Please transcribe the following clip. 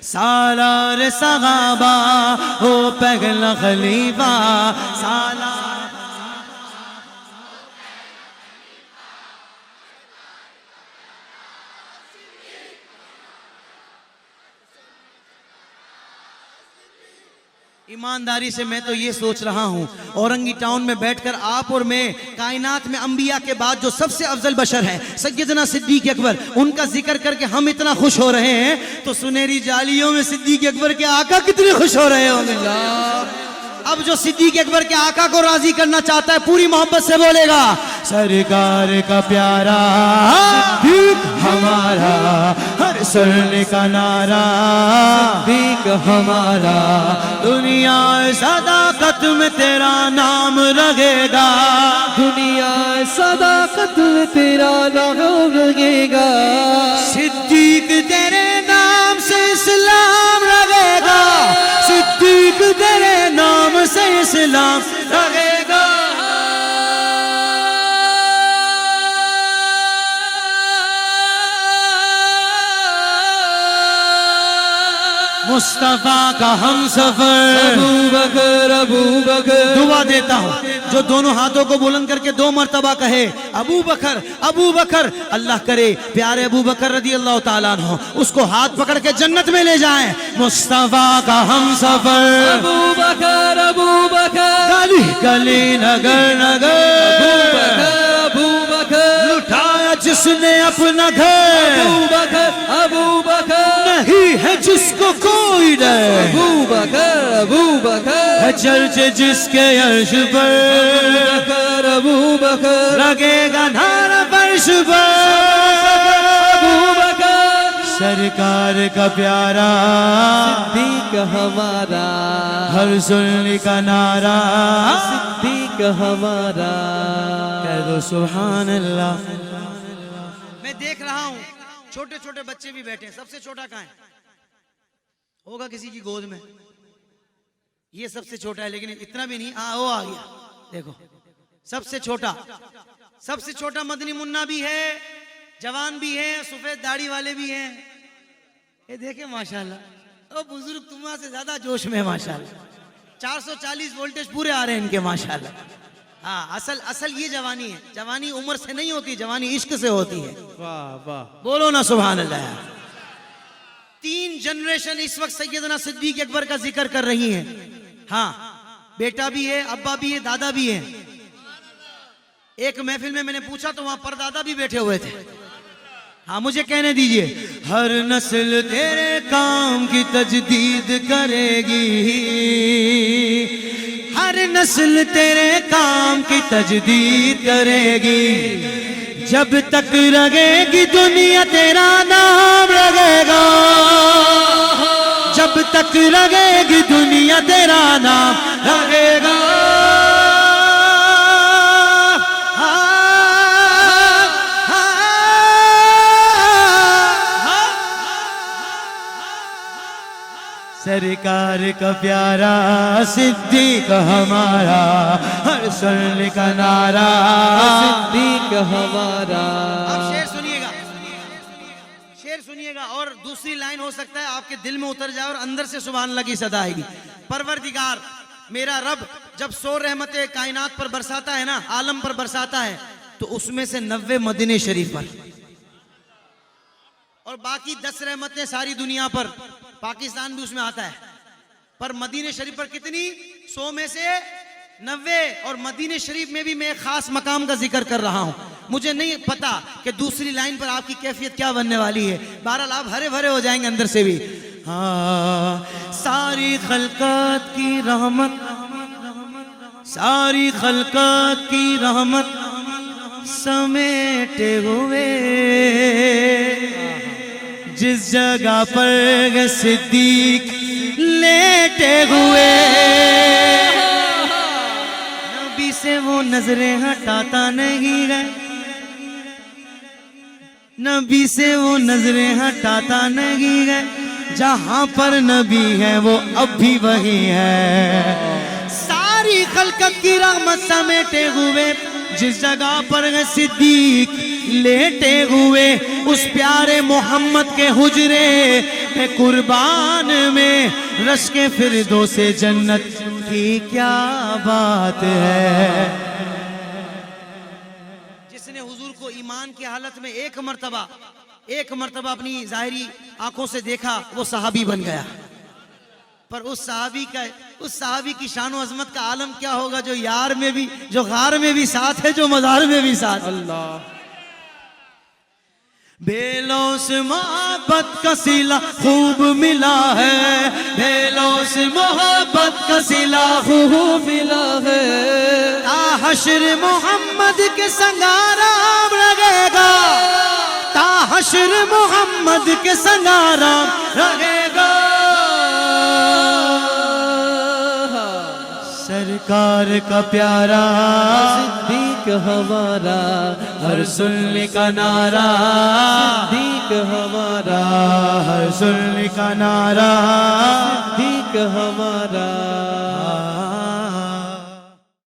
सालार सहाबा हो पहला खलीफा सालार ईमानदारी से मैं तो ये सोच रहा हूँ औरंगी टाउन में बैठकर आप और मैं कायनात में अंबिया के बाद जो सबसे अफजल बशर है सैयदना सिद्दीक अकबर उनका जिक्र करके हम इतना खुश हो रहे हैं तो सुनहरी जालियों में सिद्दीक अकबर के आका कितने खुश हो रहे होंगे। अब जो सिद्दीक अकबर के आका को राजी करना चाहता है पूरी मोहब्बत से बोलेगा सरकार का प्यारा सिद्दीक हमारा हर सुनने का नारा सिद्दीक हमारा दुनिया सदाकत में तेरा नाम रहेगा दुनिया सदाकत में तेरा नाम रहेगा सिद्दीक तेरे नाम से इस्लाम रहेगा सिद्दीक तेरे नाम से इस्लाम रहेगा। मुस्तफा का हम सफर अबू बकर दुआ देता हूँ जो दोनों हाथों को बुलंद करके 2 मरतबा कहे अबू बकर अल्लाह करे प्यारे अबू बकर रदी अल्लाह ताला अन्हु उसको हाथ पकड़ के जन्नत में ले जाएं। मुस्तफा का हम सफर अबू बकर गली गली नगर नगर अबू बकर लुटाया जिसने अपना घर अबू बकर नहीं है जिसको कोई डर अबू बकर है चर्चे जिसके अर्श पर अबू बकर लगेगा नारा फर्श पर अबू बकर सरकार का प्यारा सिद्दीक हमारा हर सुनने का नारा सिद्दीक हमारा कह दो सुभान अल्लाह। मैं देख रहा हूँ छोटे छोटे बच्चे भी बैठे हैं। सबसे छोटा कहाँ है? होगा किसी की गोद में। ये सबसे छोटा है लेकिन इतना भी नहीं। वो आ गया देखो सबसे छोटा मदनी मुन्ना भी है जवान भी है सफेद दाढ़ी वाले भी हैं। ये देखे माशाल्लाह ओ बुजुर्ग तुम्हारा से ज्यादा जोश में माशाल्लाह 440 वोल्टेज पूरे आ रहे हैं इनके माशाल्लाह। हाँ असल ये जवानी है। जवानी उम्र से नहीं होती जवानी इश्क से होती है। वाह वाह बोलो ना सुभान अल्लाह। 3 जनरेशन इस वक्त सैयदना सिद्दीक अकबर का जिक्र कर रही हैं। हाँ बेटा भी है अब्बा भी है दादा भी है। एक महफिल में मैंने पूछा तो वहां परदादा भी बैठे हुए थे। हाँ मुझे कहने दीजिए हर नस्ल तेरे काम की तजदीद करेगी हर नस्ल तेरे काम की तजदीद करेगी जब तक रहेगी दुनिया तेरा नाम रहेगा जब तक रहेगी दुनिया तेरा नाम रहेगा। सरकार का प्यारा सिद्दीक हमारा हर सुनने का नारा सिद्दीक हमारा। अब शेर सुनिएगा और दूसरी लाइन हो सकता है आपके दिल में उतर जाए और अंदर से सुभान अल्लाह की सदा आएगी। परवरदिगार मेरा रब जब 100 रहमतें कायनात पर बरसाता है ना आलम पर बरसाता है तो उसमें से 90 मदीने शरीफ पर और बाकी 10 रहमतें सारी दुनिया पर। पाकिस्तान भी उसमें आता है पर मदीने शरीफ पर कितनी 100 में से 90। और मदीने शरीफ में भी मैं खास मकाम का जिक्र कर रहा हूं। मुझे नहीं पता कि दूसरी लाइन पर आपकी कैफियत क्या बनने वाली है। बहरहाल आप हरे भरे हो जाएंगे अंदर से भी। हाँ सारी खलकत की रहमत सारी खलकत की रहमत समेटे हुए जिस जगह पर सिद्दीक लेटे हुए नबी से वो नजरें हटाता नहीं है नबी से वो नजरें हटाता नहीं है जहां पर नबी है वो अब भी वही है। सारी खलकत की रहमत समेटे हुए जिस जगह पर सिद्दीक लेटे हुए उस प्यारे मोहम्मद के हुजरे है कुर्बान में, रश्क फिरदो से जन्नत की क्या बात है। जिसने हुजूर को ईमान की हालत में एक मर्तबा अपनी जाहिरी आंखों से देखा, वो सहाबी बन गया। पर उस सहाबी की शान और अजमत का आलम क्या होगा, जो यार में भी, जो गार में भी साथ है, जो मज़ार में भी साथ। अल्लाह। बेलों से मोहब्बत का सिला खूब मिला है, बेलों से मोहब्बत का सिला खूब मिला है। ता हश्र मोहम्मद के संगाराम लगेगा, ता हश्र मोहम्मद के संगाराम लगेगा। सरकार का प्यारा सिद्दीक हमारा, हर सुनने का नारा सिद्दीक हमारा, हर सुनने का नारा सिद्दीक हमारा।